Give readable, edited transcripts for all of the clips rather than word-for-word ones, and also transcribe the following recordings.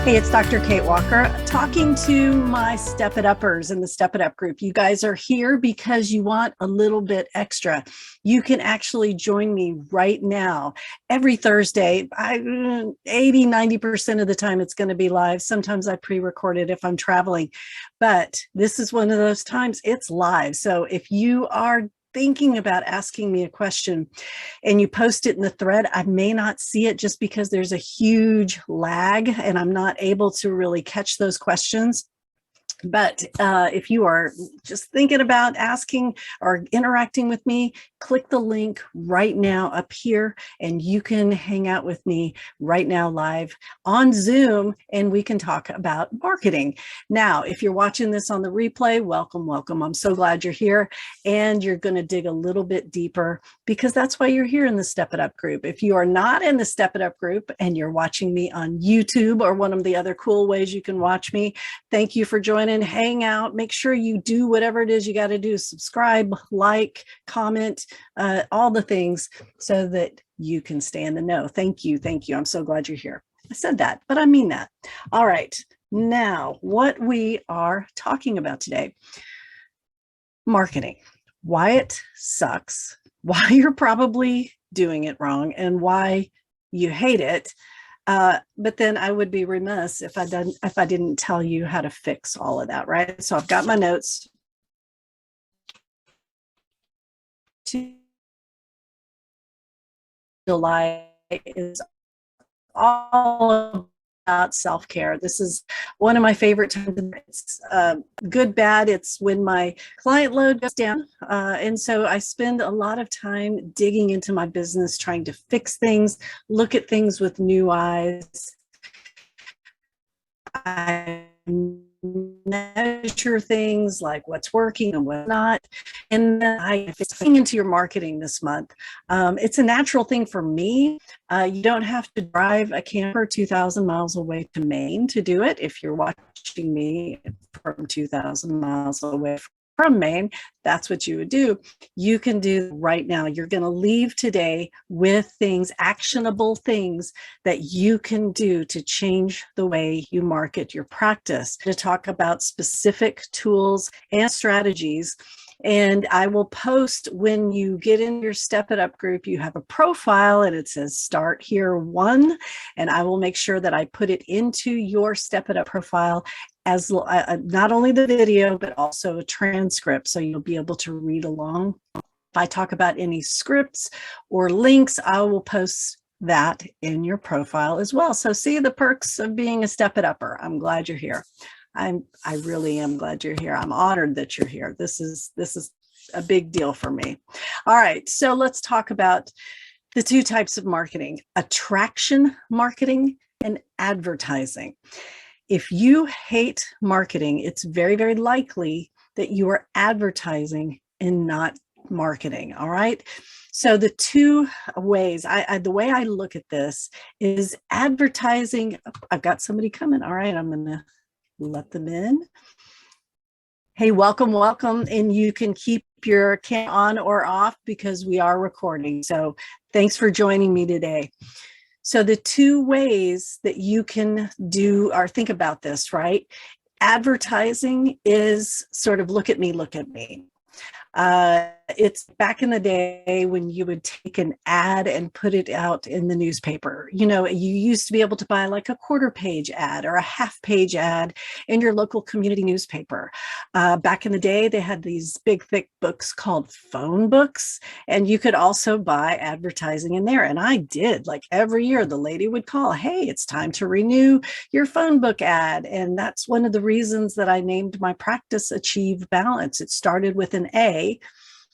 Hey, it's Dr. Kate Walker talking to my Step It Uppers in the Step It Up group. You guys are here because you want a little bit extra. You can actually join me right now every Thursday. 80-90% of the time it's going to be live. Sometimes I pre-record it if I'm traveling, but this is one of those times it's live. So if you are thinking about asking me a question and you post it in the thread, I may not see it just because there's a huge lag and I'm not able to really catch those questions. But if you are just thinking about asking or interacting with me, click the link right now up here and you can hang out with me right now live on Zoom and we can talk about marketing. Now, if you're watching this on the replay, welcome, welcome. I'm so glad you're here and you're going to dig a little bit deeper because that's why you're here in the Step It Up group. If you are not in the Step It Up group and you're watching me on YouTube or one of the other cool ways you can watch me, thank you for joining. Hang out, make sure you do whatever it is you got to do, subscribe, like, comment, all the things so that you can stay in the know. Thank you. I'm so glad you're here. I said that, but I mean that. All right, now what we are talking about today, marketing, why it sucks, why you're probably doing it wrong, and why you hate it. But then I would be remiss if I didn't tell you how to fix all of that, right? So I've got my notes. July is all about self-care. This is one of my favorite times. It's good, bad. It's when my client load goes down. And so I spend a lot of time digging into my business, trying to fix things, look at things with new eyes. I measure things like what's working and what's not. And then I fit into your marketing this month. It's a natural thing for me. You don't have to drive a camper 2,000 miles away to Maine to do it. If you're watching me from 2,000 miles away from Maine, that's what you would do. You can do right now. You're going to leave today with things, actionable things that you can do to change the way you market your practice, to talk about specific tools and strategies. And I will post when you get in your Step It Up group, you have a profile and it says start here 1. And I will make sure that I put it into your Step It Up profile as not only the video, but also a transcript. So you'll be able to read along. If I talk about any scripts or links, I will post that in your profile as well. So see the perks of being a Step It Upper. I'm glad you're here. I really am glad you're here. I'm honored that you're here. This is a big deal for me. All right, so let's talk about the two types of marketing: attraction marketing and advertising. If you hate marketing, it's very, very likely that you are advertising and not marketing. All right. So the two ways, the way I look at this is advertising. I've got somebody coming. All right, I'm going to let them in. Hey, welcome, welcome. And you can keep your camera on or off because we are recording. So thanks for joining me today. So the two ways that you can do or think about this, right? Advertising is sort of look at me, look at me. It's back in the day when you would take an ad and put it out in the newspaper. You know, you used to be able to buy like a quarter-page ad or a half-page ad in your local community newspaper. Back in the day, they had these big, thick books called phone books, and you could also buy advertising in there. And I did, like every year, the lady would call, hey, it's time to renew your phone book ad. And that's one of the reasons that I named my practice Achieve Balance. It started with an A.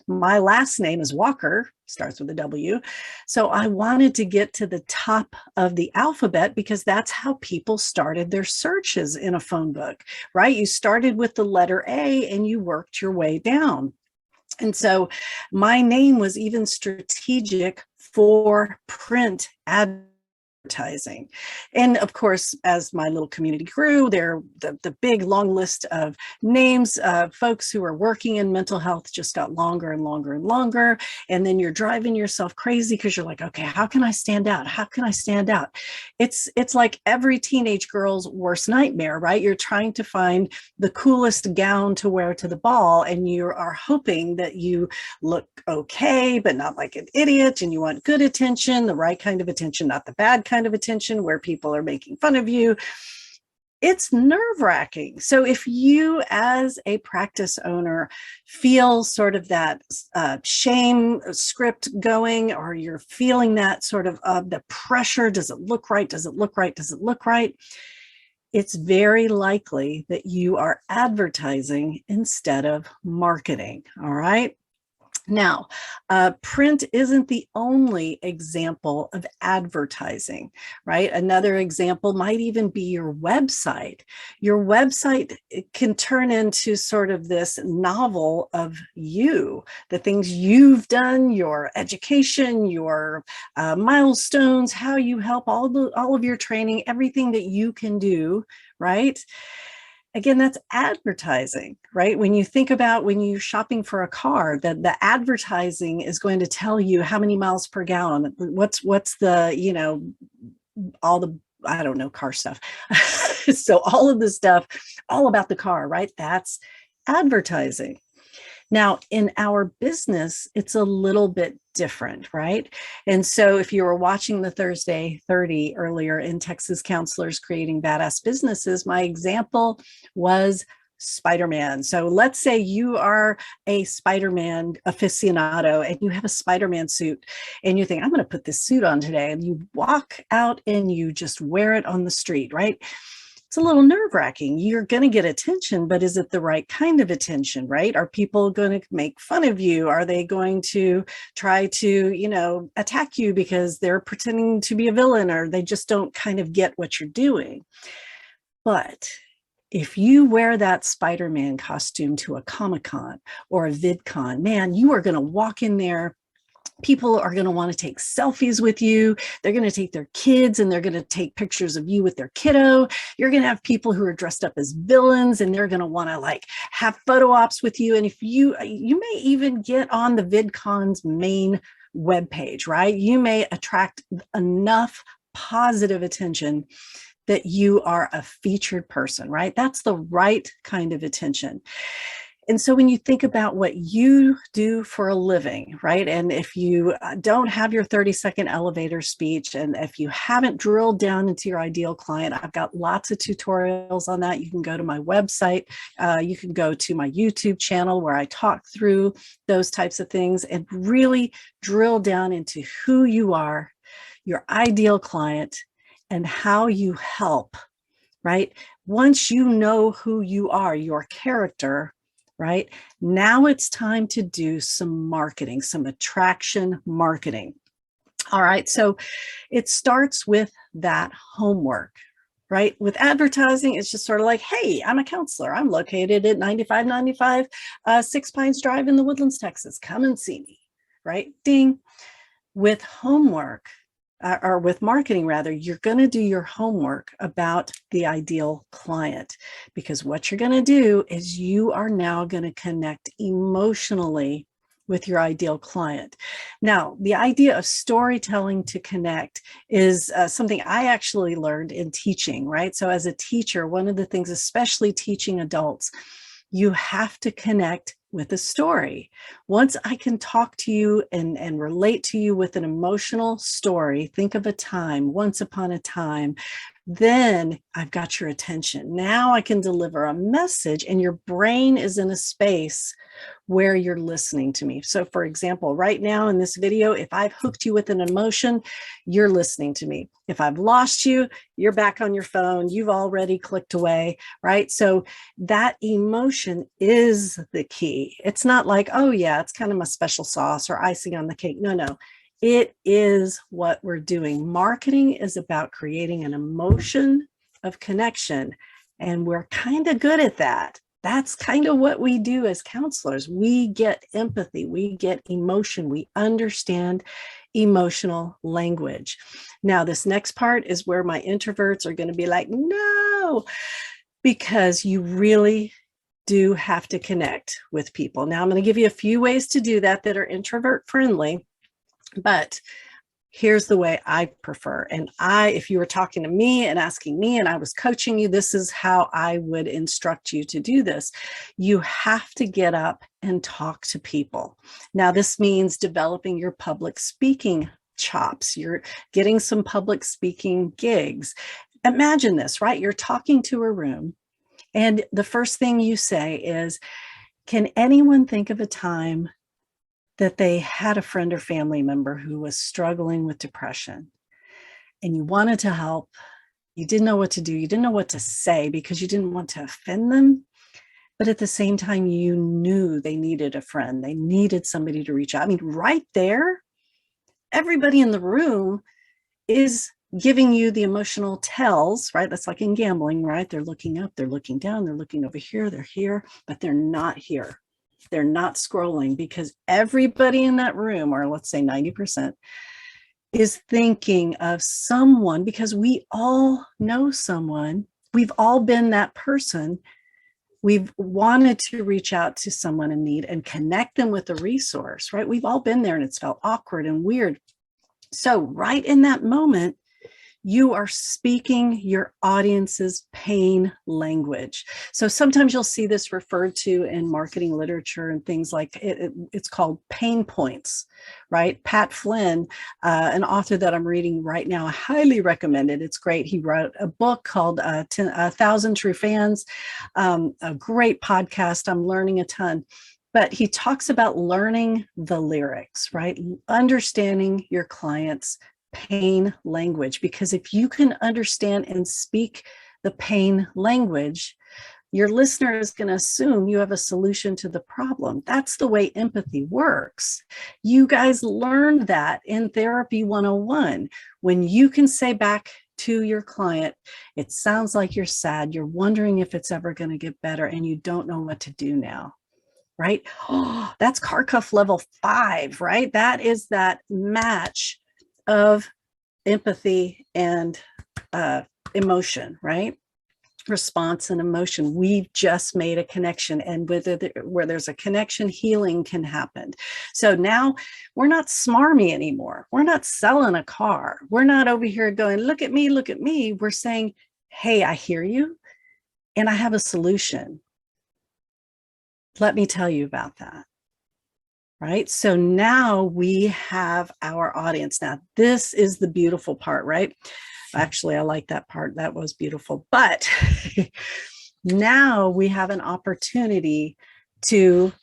My last name is Walker, starts with a W. So I wanted to get to the top of the alphabet because that's how people started their searches in a phone book, right? You started with the letter A and you worked your way down. And so my name was even strategic for print advertising. advertising. And of course, as my little community grew, the big long list of names of folks who are working in mental health just got longer and longer and longer. And then you're driving yourself crazy because you're like, okay, how can I stand out? How can I stand out? It's like every teenage girl's worst nightmare, right? You're trying to find the coolest gown to wear to the ball, and you are hoping that you look okay, but not like an idiot, and you want good attention, the right kind of attention, not the bad kind of attention where people are making fun of you. It's nerve-wracking. So if you as a practice owner feel sort of that shame script going, or you're feeling that sort of the pressure, does it look right? Does it look right? Does it look right? It's very likely that you are advertising instead of marketing. All right. Now, print isn't the only example of advertising, right? Another example might even be your website. Your website can turn into sort of this novel of you, the things you've done, your education, your milestones, how you help, all of your training, everything that you can do, right? Again, that's advertising, right? When you think about when you're shopping for a car, that the advertising is going to tell you how many miles per gallon, what's the, you know, all the, I don't know, car stuff. So all of the stuff, all about the car, right? That's advertising. Now, in our business, it's a little bit different, right? And so if you were watching the Thursday 30 earlier in Texas Counselors Creating Badass Businesses, my example was Spider-Man. So let's say you are a Spider-Man aficionado and you have a Spider-Man suit and you think, I'm going to put this suit on today. And you walk out and you just wear it on the street, right? It's a little nerve-wracking. You're going to get attention, but is it the right kind of attention, right? Are people going to make fun of you? Are they going to try to, you know, attack you because they're pretending to be a villain, or they just don't kind of get what you're doing? But if you wear that Spider-Man costume to a Comic-Con or a VidCon, man, you are going to walk in there. People are going to want to take selfies with you. They're going to take their kids and they're going to take pictures of you with their kiddo. You're going to have people who are dressed up as villains and they're going to want to like have photo ops with you. And if you may even get on the VidCon's main webpage, right? You may attract enough positive attention that you are a featured person, right? That's the right kind of attention. And so when you think about what you do for a living, right? And if you don't have your 30-second elevator speech, and if you haven't drilled down into your ideal client, I've got lots of tutorials on that. You can go to my website. You can go to my YouTube channel where I talk through those types of things and really drill down into who you are, your ideal client, and how you help, right? Once you know who you are, your character, right? Now it's time to do some marketing, some attraction marketing. All right. So it starts with that homework, right? With advertising, it's just sort of like, hey, I'm a counselor. I'm located at 9595 Six Pines Drive in the Woodlands, Texas. Come and see me, right? Ding. With homework, or with marketing rather, you're going to do your homework about the ideal client, because what you're going to do is you are now going to connect emotionally with your ideal client. Now, the idea of storytelling to connect is something I actually learned in teaching, right? So as a teacher, one of the things, especially teaching adults, you have to connect with a story. Once I can talk to you and relate to you with an emotional story, think of a time, once upon a time, then I've got your attention. Now I can deliver a message and your brain is in a space where you're listening to me. So for example, right now in this video, if I've hooked you with an emotion, you're listening to me. If I've lost you, you're back on your phone. You've already clicked away, right? So that emotion is the key. It's not like, oh yeah, it's kind of a special sauce or icing on the cake. No. It is what we're doing. Marketing is about creating an emotion of connection, and we're kind of good at that. That's kind of what we do as counselors. We get empathy, we get emotion, we understand emotional language. Now, this next part is where my introverts are going to be like, no, because you really do have to connect with people. Now, I'm going to give you a few ways to do that that are introvert friendly, but here's the way I prefer. And if you were talking to me and asking me and I was coaching you, this is how I would instruct you to do this. You have to get up and talk to people. Now, this means developing your public speaking chops. You're getting some public speaking gigs. Imagine this, right? You're talking to a room, and the first thing you say is, can anyone think of a time that they had a friend or family member who was struggling with depression and you wanted to help? You didn't know what to do. You didn't know what to say because you didn't want to offend them. But at the same time, you knew they needed a friend. They needed somebody to reach out. I mean, right there, everybody in the room is giving you the emotional tells, right? That's like in gambling, right? They're looking up, they're looking down, they're looking over here, they're here, but they're not here. They're not scrolling because everybody in that room, or let's say 90%, is thinking of someone, because we all know someone. We've all been that person. We've wanted to reach out to someone in need and connect them with a resource, right? We've all been there and it's felt awkward and weird. So right in that moment, you are speaking your audience's pain language. So sometimes you'll see this referred to in marketing literature and things like it's called pain points, right? Pat Flynn, an author that I'm reading right now, I highly recommend it. It's great. He wrote a book called 1,000 True Fans, a great podcast. I'm learning a ton. But he talks about learning the lyrics, right? Understanding your client's pain language, because if you can understand and speak the pain language, your listener is going to assume you have a solution to the problem. That's the way empathy works. You guys learned that in Therapy 101. When you can say back to your client, it sounds like you're sad, you're wondering if it's ever going to get better, and you don't know what to do now. Right? Oh, that's car cuff level 5, right? That is that match of empathy and emotion, right? Response and emotion. We've just made a connection, and where there's a connection, healing can happen. So now we're not smarmy anymore. We're not selling a car. We're not over here going, look at me, look at me. We're saying, hey, I hear you and I have a solution. Let me tell you about that. Right? So now we have our audience. Now, this is the beautiful part, right? Actually, I like that part. That was beautiful. But now we have an opportunity to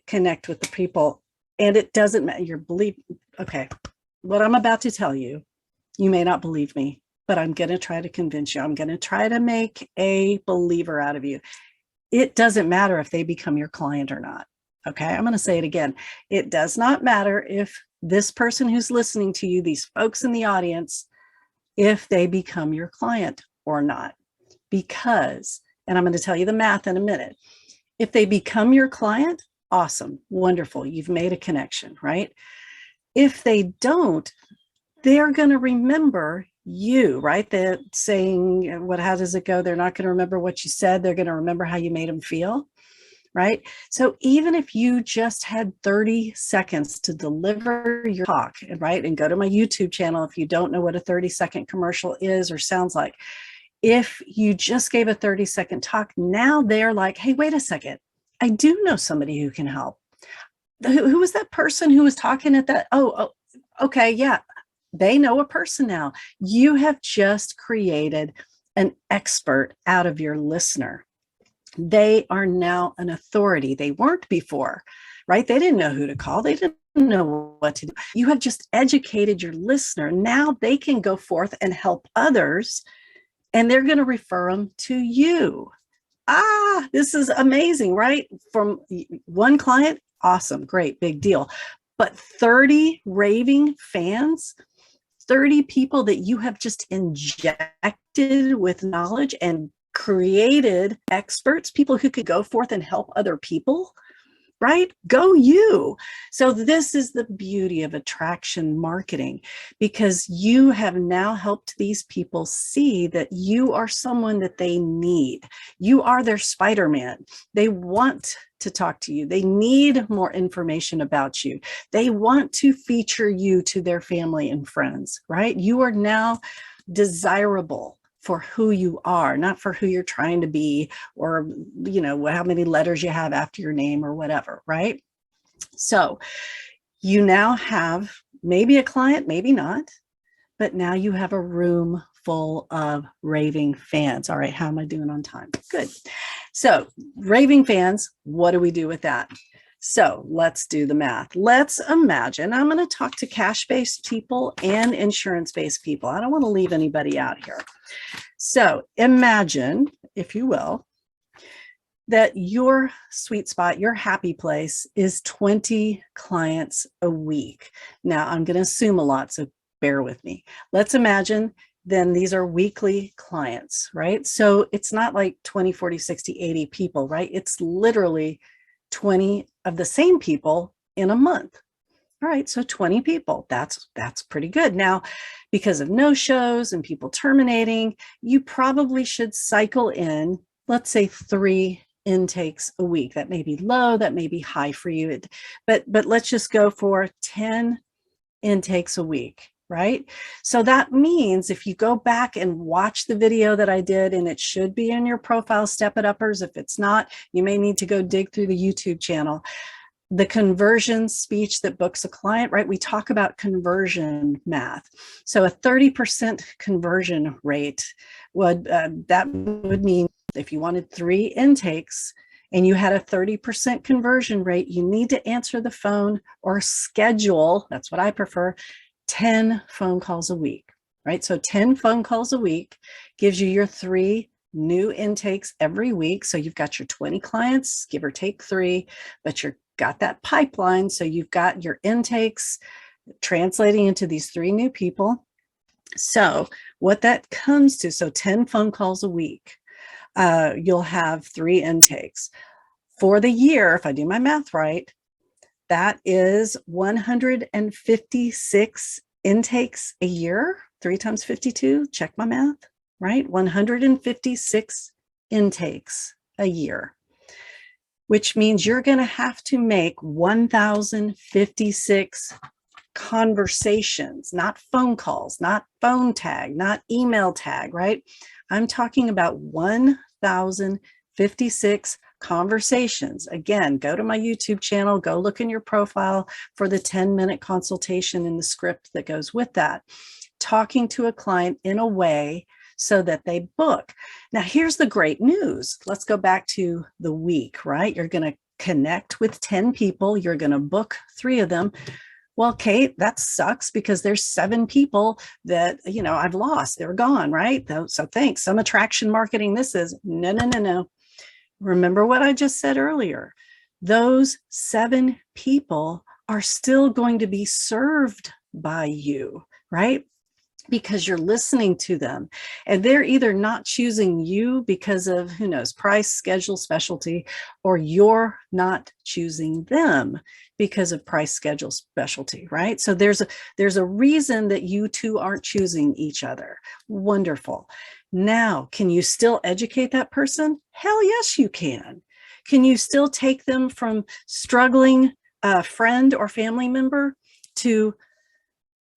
connect with the people. And it doesn't matter. Okay, what I'm about to tell you, you may not believe me, but I'm going to try to convince you. I'm going to try to make a believer out of you. It doesn't matter if they become your client or not. Okay, I'm going to say it again. It does not matter if this person who's listening to you, these folks in the audience, if they become your client or not. Because, and I'm going to tell you the math in a minute, if they become your client, awesome, wonderful, you've made a connection, right? If they don't, they're going to remember you, right? They're saying, how does it go? They're not going to remember what you said. They're going to remember how you made them feel. Right? So even if you just had 30 seconds to deliver your talk, right? And go to my YouTube channel if you don't know what a 30-second commercial is or sounds like. If you just gave a 30-second talk, now they're like, hey, wait a second. I do know somebody who can help. Who was that person who was talking at that? Oh, okay. Yeah. They know a person now. You have just created an expert out of your listener. They are now an authority. They weren't before, right? They didn't know who to call. They didn't know what to do. You have just educated your listener. Now they can go forth and help others, and they're going to refer them to you. This is amazing, right? From one client, awesome, great, big deal. But 30 raving fans, 30 people that you have just injected with knowledge and created experts, people who could go forth and help other people. right? Go you. So this is the beauty of attraction marketing, because you have now helped these people see that you are someone that they need. You are their Spider-Man. They want to talk to you. They need more information about you. They want to feature you to their family and friends, right? You are now desirable for who you are, not for who you're trying to be, or, you know, how many letters you have after your name or whatever, right? So you now have maybe a client, maybe not, but now you have a room full of raving fans. All right, how am I doing on time? Good. So raving fans, what do we do with that? So let's do the math. Let's imagine, I'm going to talk to cash-based people and insurance-based people. I don't want to leave anybody out here. So imagine, if you will, that your sweet spot, your happy place is 20 clients a week. Now, I'm going to assume a lot, so bear with me. Let's imagine then these are weekly clients, right? So it's not like 20, 40, 60, 80 people, right? It's literally 20 of the same people in a month. All right, so 20 people, that's pretty good. Now, because of no-shows and people terminating, you probably should cycle in, let's say 3 intakes a week. That may be low, that may be high for you, but let's just go for 10 intakes a week, right? So that means if you go back and watch the video that I did, and it should be in your profile, Step It Uppers. If it's not, you may need to go dig through the YouTube channel. The conversion speech that books a client, right? We talk about conversion math. So a 30% conversion rate would, that would mean if you wanted 3 intakes and you had a 30% conversion rate, you need to answer the phone or schedule, that's what I prefer, 10 phone calls a week, right? So 10 phone calls a week gives you your 3 new intakes every week. So you've got your 20 clients, give or take 3, but you're got that pipeline. So you've got your intakes translating into these 3 new people. So what that comes to, so 10 phone calls a week, you'll have 3 intakes. For the year, if I do my math right, that is 156 intakes a year. 3 times 52, check my math, right? 156 intakes a year, which means you're going to have to make 1,056 conversations, not phone calls, not phone tag, not email tag, right? I'm talking about 1,056 conversations. Again, go to my YouTube channel, go look in your profile for the 10-minute consultation and the script that goes with that. Talking to a client in a way so that they book. Now, here's the great news. Let's go back to the week, right? You're going to connect with 10 people. You're going to book 3 of them. Well, Kate, that sucks because there's 7 people that, you know, I've lost. They're gone, right? So thanks. Some attraction marketing this is. No, no, no, no. Remember what I just said earlier. Those 7 people are still going to be served by you, right? Because you're listening to them, and they're either not choosing you because of, who knows, price, schedule, specialty, or you're not choosing them because of price, schedule, specialty, right? So there's a reason that you two aren't choosing each other. Wonderful. Now, can you still educate that person? Hell yes, you can. Can you still take them from struggling friend or family member to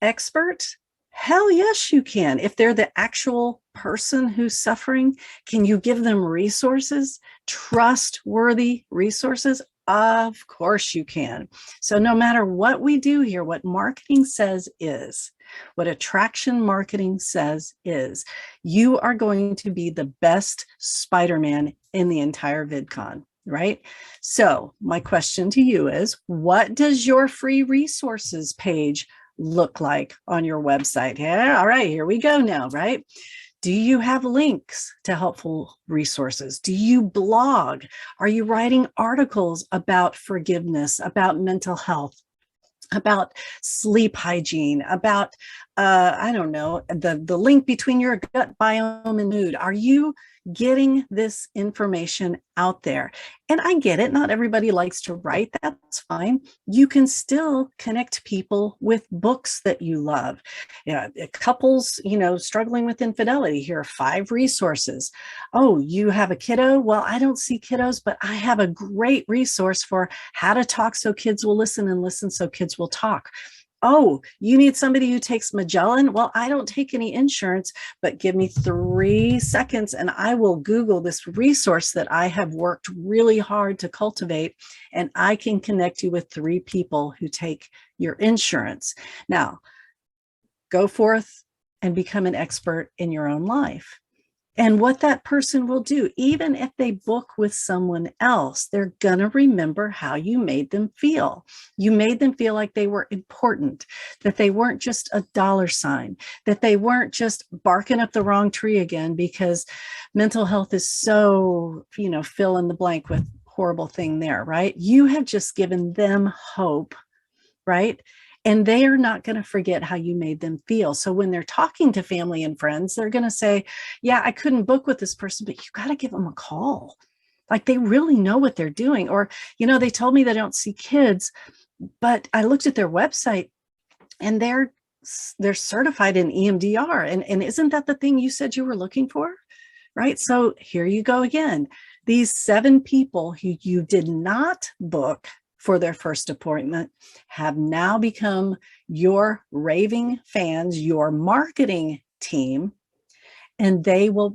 expert? Hell yes, you can. If they're the actual person who's suffering, can you give them resources, trustworthy resources? Of course you can. So no matter what we do here, what marketing says is, what attraction marketing says is, you are going to be the best Spider-Man in the entire VidCon, right? So my question to you is, what does your free resources page look like on your website? Yeah, all right, here we go now, right? Do you have links to helpful resources? Do you blog? Are you writing articles about forgiveness, about mental health, about sleep hygiene, about I don't know, the link between your gut biome and mood? Are you getting this information out there? And I get it. Not everybody likes to write. That's fine. You can still connect people with books that you love. Couples, struggling with infidelity. Here are 5 resources. Oh, you have a kiddo? Well, I don't see kiddos, but I have a great resource for how to talk so kids will listen and listen so kids will talk. Oh, you need somebody who takes Magellan? Well, I don't take any insurance, but give me 3 seconds and I will Google this resource that I have worked really hard to cultivate, and I can connect you with 3 people who take your insurance. Now, go forth and become an expert in your own life. And what that person will do, even if they book with someone else, they're going to remember how you made them feel. You made them feel like they were important, that they weren't just a dollar sign, that they weren't just barking up the wrong tree again, because mental health is so, fill in the blank with horrible thing there, right? You have just given them hope, right? And they are not going to forget how you made them feel. So when they're talking to family and friends, they're going to say, yeah, I couldn't book with this person, but you got to give them a call. Like, they really know what they're doing. Or, they told me they don't see kids, but I looked at their website and they're certified in EMDR. And isn't that the thing you said you were looking for? Right. So here you go again. These 7 people who you did not book for their first appointment have now become your raving fans, your marketing team, and they will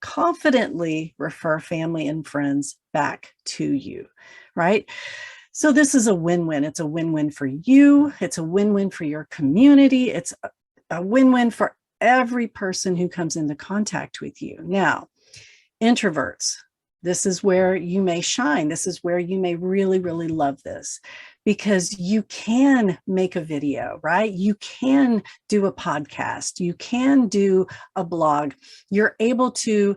confidently refer family and friends back to you, right? So this is a win-win. It's a win-win for you. It's a win-win for your community. It's a win-win for every person who comes into contact with you. Now, introverts, this is where you may shine. This is where you may really, really love this, because you can make a video, right? You can do a podcast. You can do a blog. You're able to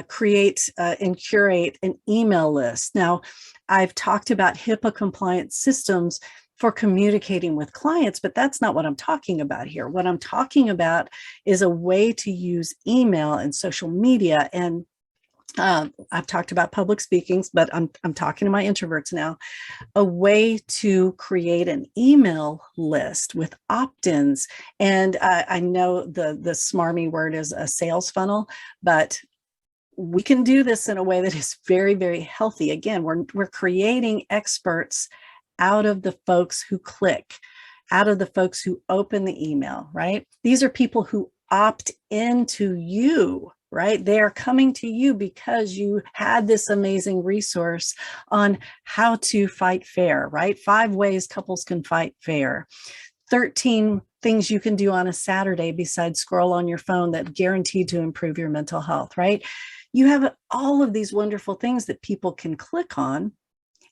create and curate an email list. Now, I've talked about HIPAA compliant systems for communicating with clients, but that's not what I'm talking about here. What I'm talking about is a way to use email and social media, and I've talked about public speakings, but I'm talking to my introverts now. A way to create an email list with opt-ins. And I know the smarmy word is a sales funnel, but we can do this in a way that is very, very healthy. Again, we're creating experts out of the folks who click, out of the folks who open the email, right? These are people who opt into you, right? They are coming to you because you had this amazing resource on how to fight fair, right? 5 ways couples can fight fair. 13 things you can do on a Saturday besides scroll on your phone that guaranteed to improve your mental health, right? You have all of these wonderful things that people can click on.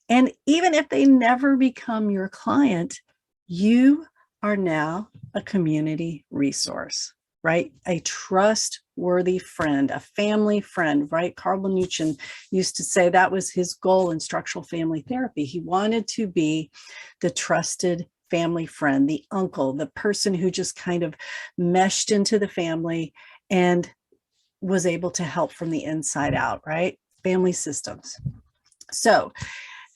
And even if they never become your client, you are now a community resource, right? A trustworthy friend, a family friend, right? Carl Banuchin used to say that was his goal in structural family therapy. He wanted to be the trusted family friend, the uncle, the person who just kind of meshed into the family and was able to help from the inside out, right? Family systems. So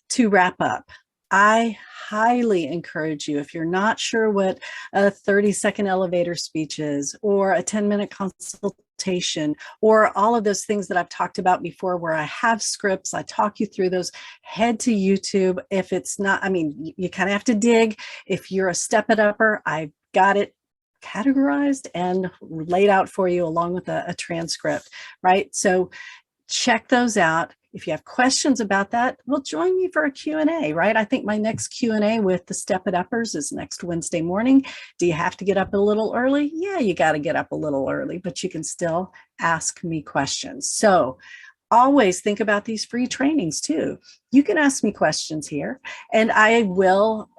to wrap up, I highly encourage you, if you're not sure what a 30-second elevator speech is, or a 10-minute consultation, or all of those things that I've talked about before, where I have scripts, I talk you through those, head to YouTube. If it's not, you kind of have to dig. If you're a step it upper, I've got it categorized and laid out for you along with a transcript, right? So check those out. If you have questions about that, well, join me for a Q&A, right? I think my next Q&A with the Step It Uppers is next Wednesday morning. Do you have to get up a little early? Yeah, you got to get up a little early, but you can still ask me questions. So always think about these free trainings too. You can ask me questions here, and I will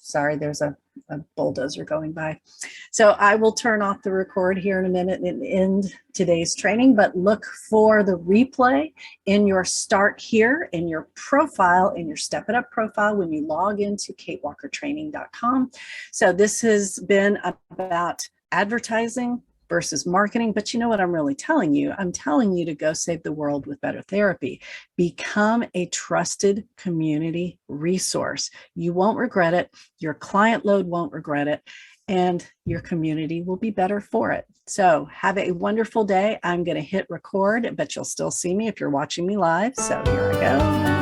sorry, there's a bulldozer going by. So I will turn off the record here in a minute and end today's training, but look for the replay in your start here, in your profile, in your Step It Up profile when you log into katewalkertraining.com. So this has been about advertising versus marketing, but you know what I'm really telling you? I'm telling you to go save the world with better therapy. Become a trusted community resource. You won't regret it. Your client load won't regret it, and your community will be better for it. So have a wonderful day. I'm going to hit record, but you'll still see me if you're watching me live. So here I go.